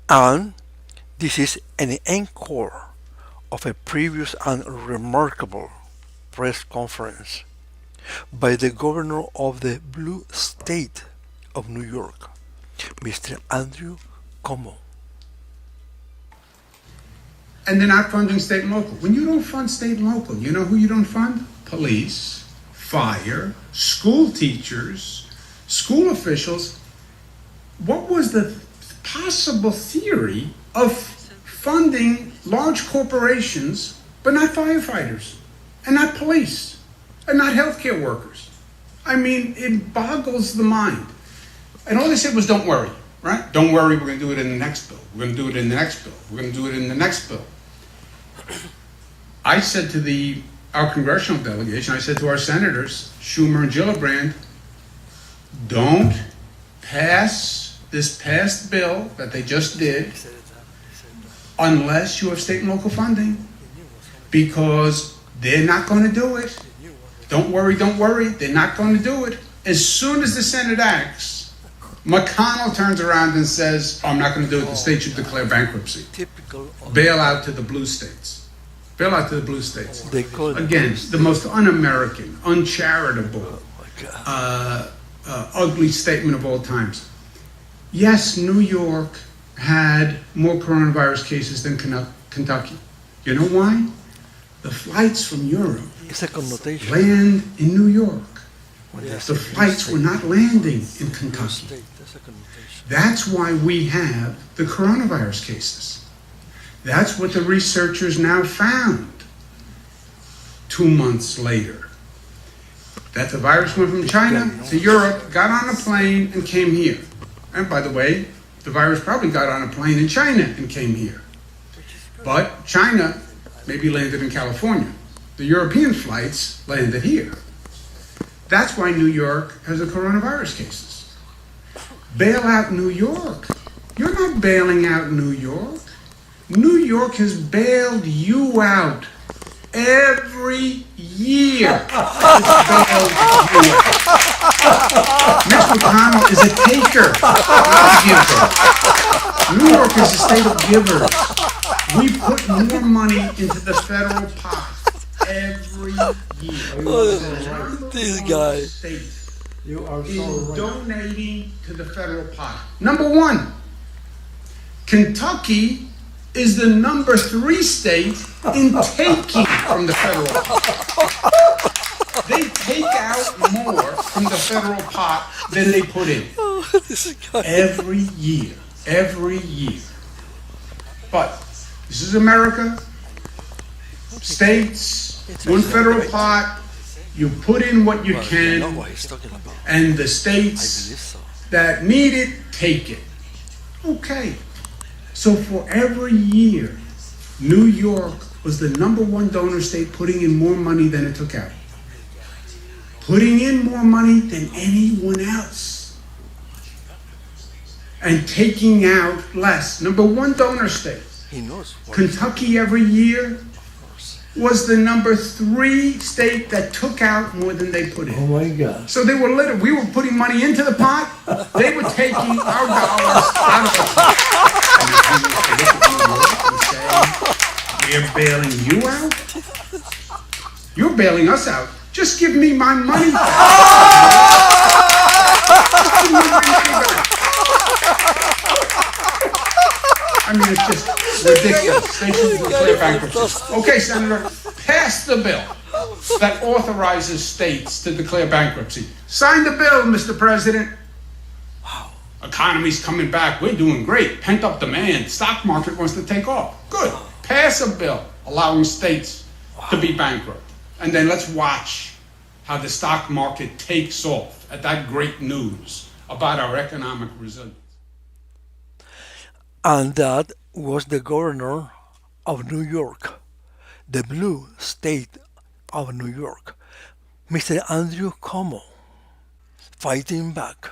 And this is an encore of a previous and remarkable press conference by the governor of the blue state of New York, Mr. Andrew Cuomo. And they're not funding state and local. When you don't fund state and local, you know who you don't fund? Police, fire, school teachers, school officials. What was the possible theory of funding large corporations, but not firefighters, and not police, and not healthcare workers? I mean, it boggles the mind. And all they said was, don't worry, right? Don't worry, we're going to do it in the next bill. We're going to do it in the next bill. We're going to do it in the next bill. I said to our congressional delegation, I said to our senators, Schumer and Gillibrand, don't pass this past bill that they just did unless you have state and local funding, because they're not going to do it. Don't worry, they're not going to do it. As soon as the Senate acts, McConnell turns around and says, I'm not going to do it, the state should declare bankruptcy. Bail out to the blue states. Bail out to the blue states. Again, the most un-American, uncharitable, ugly statement of all times. Yes, New York had more coronavirus cases than Kentucky. You know why? The flights from Europe land in New York. The flights were not landing in Kentucky. That's why we have the coronavirus cases. That's what the researchers now found 2 months later. That the virus went from China to Europe, got on a plane, and came here. And by the way, the virus probably got on a plane in China and came here. But China maybe landed in California. The European flights landed here. That's why New York has the coronavirus cases. Bail out New York. You're not bailing out New York. New York has bailed you out every year. It's bailed you out. Mitch McConnell is a taker, not a giver. New York is a state of givers. We put more money into the federal pot every year. This guy. You are so donating to the federal pot. Number one, Kentucky is the number 3 state in taking from the federal pot. They take out more from the federal pot than they put in. Every year. Every year. But this is America. States, one federal pot, you put in what you can, and the states that need it, take it. Okay. So for every year, New York was the number 1 donor state, putting in more money than it took out. Putting in more money than anyone else. And taking out less. Number 1 donor state. Kentucky every year was the number 3 state that took out more than they put in. Oh my God. So they were literally, we were putting money into the pot, they were taking our dollars out of the pot. And we're bailing you out? You're bailing us out. Just give me my money back. Just give me my money back. I mean, it's just ridiculous. They should declare bankruptcy. Okay, Senator, pass the bill that authorizes states to declare bankruptcy. Sign the bill, Mr. President. Wow. Economy's coming back. We're doing great. Pent-up demand. Stock market wants to take off. Good. Pass a bill allowing states to be bankrupt. And then let's watch how the stock market takes off at that great news about our economic resilience. And that was the governor of New York, the blue state of New York, Mr. Andrew Cuomo, fighting back.